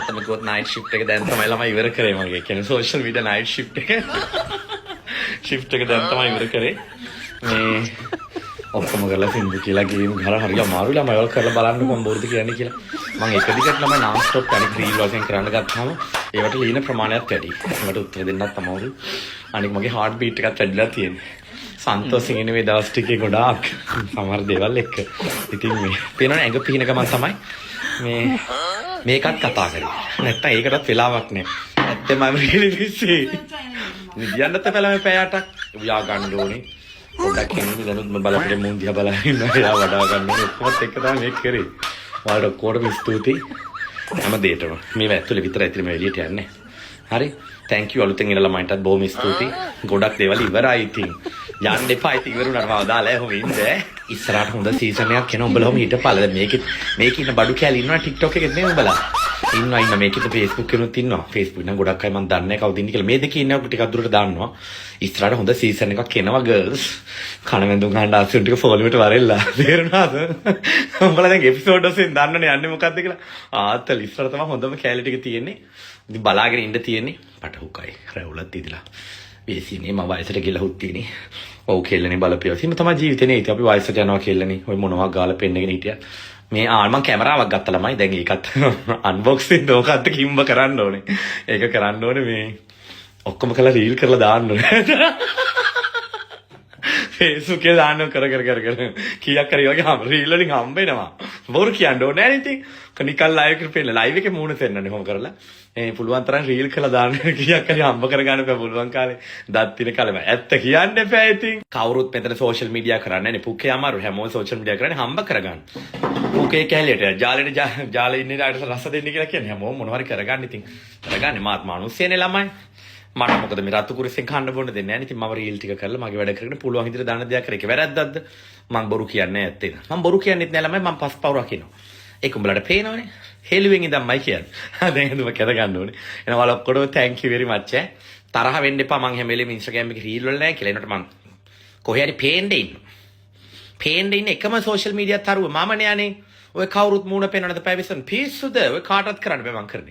ඇත්තම කිව්වොත් night shift එක දැන් තමයි ළමයි ඉවර කරේ මගේ. කියන්නේ සෝෂල් මීඩියා නයිට් ෂිෆ්ට් එක. ෂිෆ්ට් එක දැන් තමයි ඉවර කරේ. මේ ඔක්කොම කරලා සින්දු කියලා ගේම් ගහලා හරිය අමාරු ළමයි වල කරලා බලන්න කොම්බෝර්ද කියන්නේ කියලා. මම එක දිගට ළමයි non stop අනිත් රීල් වශයෙන් කරන්න ගත්තාම ඒවට ලියන ප්‍රමාණයත් වැඩි. ඒකට උත්තර දෙන්නත් අමාරු. අනික මගේ heart beat එකත් වැඩිලා තියෙනවා. සන්තෝෂයෙන් ඉන්නේ මේ දවස් ටිකේ ගොඩාක් සමහර දේවල් එක්ක. ඉතින් මේ පේනවනේ ඇඟ පිහින ගමන් තමයි මේ මේකත් කතා කරේ. නැත්තම් ඒකටත් වෙලාවක් නෑ. ඇත්තම I'm really busy. නිදියන්නත් පැලම පැයට උයා ගන්න ඕනේ. පොඩ්ඩක් එන්නේ දැනුත් මම බලපෑම මුන් දිහා බලලා ඉන්නවා. එයා වඩා ගන්න ඕනේ. ඔක්කොමත් එක්ක තමයි මේක කරේ. ඔයාලට කොහොමද ස්තුතියි. හැම දෙයකටම. මේ ඇතුලේ විතරයි ඉතින් මේ එළියට යන්නේ. හරි. thank you අලුතෙන් ඉන්න ළමයින්ටත් බොහොම ස්තුතියි. ගොඩක් දේවල් ඉවරයි ඉතින්. යන්න එපා ඉතින් ඉවරුණාට මම දාලා එහෙම ඉන්නේ. ඉස්සරහට හොඳ සීසන් එකක් එනවා. උඹලම හිටපළ. මේකේ ඉන්න බඩු කෑලි ඉන්නවා TikTok එකෙත් නේ උඹලා. ඉන්න මේකෙත් Facebook එකෙනුත් ඉන්නවා. Facebook නම් ගොඩක් අය මම දන්නේ නැහැ කවුද ඉන්නේ කියලා. මේ දෙකේ ඉන්නව ටිකක් දුරට දාන්නවා. ඉස්සරහට හොඳ සීසන් එකක් එනවා girls. කණවැන්දුම් ගන්න ආසෙන් ටික ෆෝලෝවට වරෙල්ලා. තේරුණාද? උඹලා දැන් එපිසෝඩ් වශයෙන් දන්නනේ යන්නේ මොකද්ද කියලා. ආතල් ඉස්සර තමයි හොඳම කැලේ ටික තියෙන්නේ. ඉතින් බලාගෙන ඉන්න තියෙන්නේ. පටහුකයි. රැවුලක් තියදලා. වේසිනේ මම වයසට ගිහලා හුත්තිනේ. ඔව් කෙල්ලනේ බලපියව. හිම තමයි ජීවිතේනේ. ඉතින් අපි වයසට යනවා කෙල්ලනේ. ඔය මොනවා ගාලා පෙන්නගෙන හිටියා. මේ මම කැමරාවක් ගත්තා ළමයි. දැන් ඒකත් අන්බොක්සින් දෝකත් කිම්බ කරන්න ඕනේ. ඒක කරන්න ඕනේ මේ ඔක්කොම කරලා රීල් කරලා දාන්න ඕනේ. Facebook එකේ දාන්න කර කීයක් හරි වගේ රීල් වලින් හම්බෙනවා. බොරු කියන්න ඕනේ නැහැ ඉතින්. නිකන් ලයිව් එකේ පෙන්නලා ලයිව් එකේ මූණ දෙන්නනේ කොහොම කරලා. පුළුවන් තරම් රීල් කරලා දාන්න කීයක් හරි හම්බ කරගන්න බෑ පුළුවන් කාලේ. දත් තින කාලේ ඇත්ත කියන්න එපා ඉතින්. කවුරුත් මෙතන සෝෂල් මීඩියා කරන්නේ නැහැ. පුකේ අමාරු හැමෝම සෝෂල් මීඩියා කරන්නේ හම්බ කරගන්න. පුකේ කැලේට ජාලේ ඉන්නේ ඩාට රස දෙන්න කියලා කියන්නේ හැමෝම මොනවා හරි කරගන්න ඉතින්. කරගන්නේ මාත් මිනිස්සුනේ ළමයි. මට මොකද මේ රතු කුරුස්සෙන් කන්න බොන්න දෙන්නේ නැහැ. ඉතින් මම රීල් ටික කරලා මගේ වැඩ කරගෙන පුළුවන් විදිහට දාන දෙයක් කරේ. ඒක වැරද්දක්ද? මම බොරු කියන්නේ නැත්තේ. මම බොරු කියන්නේත් නැහැ ළමයි. මම පස්පවුරක් කියනවා. ඒක උඹලට පේනවනේ. හෙළුවෙන් ඉඳන්මයි කියන්නේ. දැන් හදුම කැද ගන්න ඕනේ. එහෙනම් ඔයාලා ඔක්කොටම thank you very much ඈ. තරහ වෙන්න එපා. මං හැම වෙලේම Instagram එකේ රීල් වල නැහැ කියලා. ඒනට මං කොහේ හරි පේන්නේ ඉන්න. පේන්නේ ඉන්න එකම social media තරුව මමනේ අනේ. ඔය කවුරුත් මූණ පේනවද පැවිසන් පිස්සුද? ඔය කාටවත් කරන්න බෑ මං කරන්නේ.